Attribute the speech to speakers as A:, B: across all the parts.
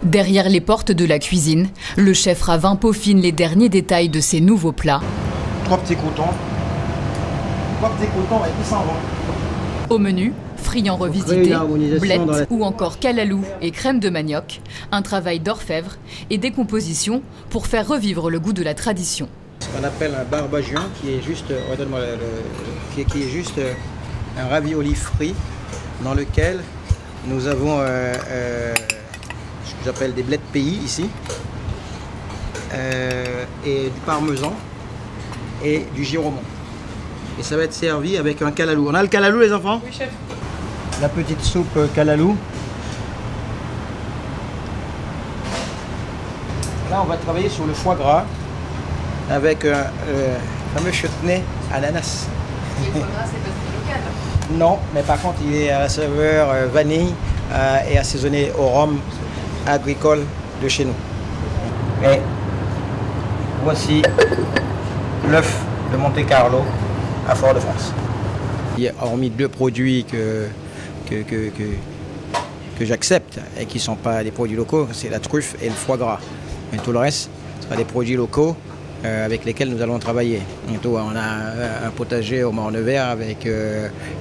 A: Derrière les portes de la cuisine, le chef Ravin peaufine les derniers détails de ses nouveaux plats.
B: 3 petits croûtons. 3 petits croûtons et puis s'en vont.
A: Au menu, friands revisités, blettes ou encore calalou et crème de manioc, un travail d'orfèvre et décomposition pour faire revivre le goût de la tradition.
B: Ce qu'on appelle un barbagion qui est juste, qui est juste un ravioli frit dans lequel nous avons ce que j'appelle des blés de pays ici, et du parmesan et du giromont. Et ça va être servi avec un calalou. On a le calalou, les enfants?
C: Oui, chef.
B: La petite soupe calalou. Là, on va travailler sur le foie gras avec un fameux chutney ananas.
C: Et le foie gras, c'est pas local?
B: Non, mais par contre, il est à la saveur vanille et assaisonné au rhum agricole de chez nous. Et voici l'œuf de Monte Carlo à Fort-de-France. Hormis 2 produits que j'accepte et qui ne sont pas des produits locaux, c'est la truffe et le foie gras. Et tout le reste, ce sera des produits locaux avec lesquels nous allons travailler. Bientôt, on a un potager au Mort-Nevers avec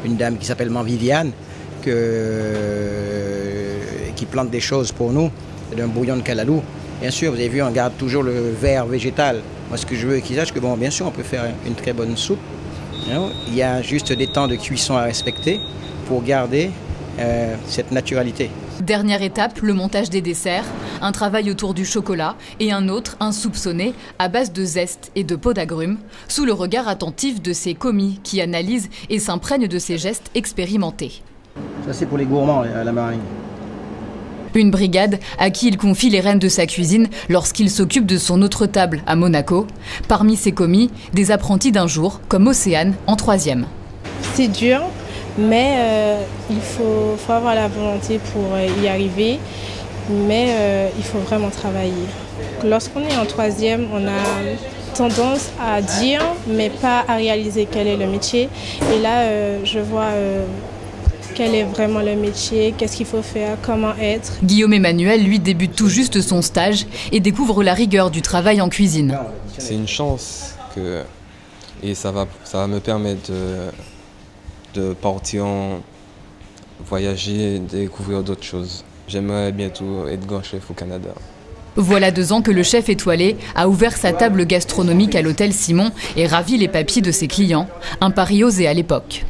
B: une dame qui s'appelle Viviane qui plante des choses pour nous, d'un bouillon de calalou. Bien sûr, vous avez vu, on garde toujours le verre végétal. Moi, ce que je veux qu'ils sachent, que bon, bien sûr, on peut faire une très bonne soupe. Il y a juste des temps de cuisson à respecter pour garder cette naturalité.
A: Dernière étape, le montage des desserts, un travail autour du chocolat et un autre insoupçonné à base de zeste et de peau d'agrumes, sous le regard attentif de ses commis qui analysent et s'imprègnent de ces gestes expérimentés.
B: Ça, c'est pour les gourmands à la marine.
A: Une brigade à qui il confie les rênes de sa cuisine lorsqu'il s'occupe de son autre table à Monaco. Parmi ses commis, des apprentis d'un jour, comme Océane, en 3e.
D: C'est dur, mais il faut avoir la volonté pour y arriver, mais il faut vraiment travailler. Lorsqu'on est en 3e, on a tendance à dire, mais pas à réaliser quel est le métier. Et là, je vois quel est vraiment le métier, qu'est-ce qu'il faut faire, comment être.
A: Guillaume Emmanuel, lui, débute tout juste son stage et découvre la rigueur du travail en cuisine.
E: C'est une chance et ça va me permettre de partir voyager, découvrir d'autres choses. J'aimerais bientôt être grand chef au Canada.
A: Voilà 2 ans que le chef étoilé a ouvert sa table gastronomique à l'hôtel Simon et ravi les papilles de ses clients. Un pari osé à l'époque.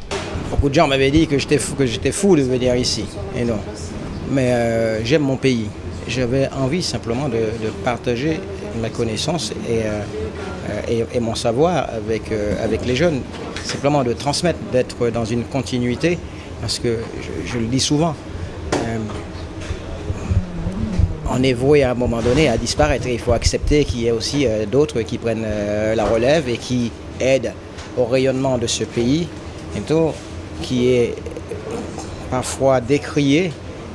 B: Beaucoup de gens m'avaient dit que j'étais fou de venir ici. Et non. Mais j'aime mon pays. J'avais envie simplement de partager ma connaissance et mon savoir avec les jeunes. Simplement de transmettre, d'être dans une continuité. Parce que je le dis souvent, on est voué à un moment donné à disparaître. Et il faut accepter qu'il y ait aussi d'autres qui prennent la relève et qui aident au rayonnement de ce pays. Et tout, qui est parfois décrié,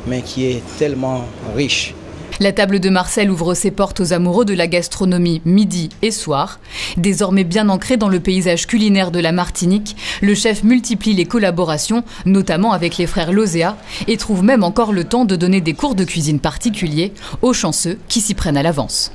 B: mais qui est tellement riche.
A: La table de Marcel ouvre ses portes aux amoureux de la gastronomie midi et soir. Désormais bien ancré dans le paysage culinaire de la Martinique, le chef multiplie les collaborations, notamment avec les frères Lozéa, et trouve même encore le temps de donner des cours de cuisine particuliers aux chanceux qui s'y prennent à l'avance.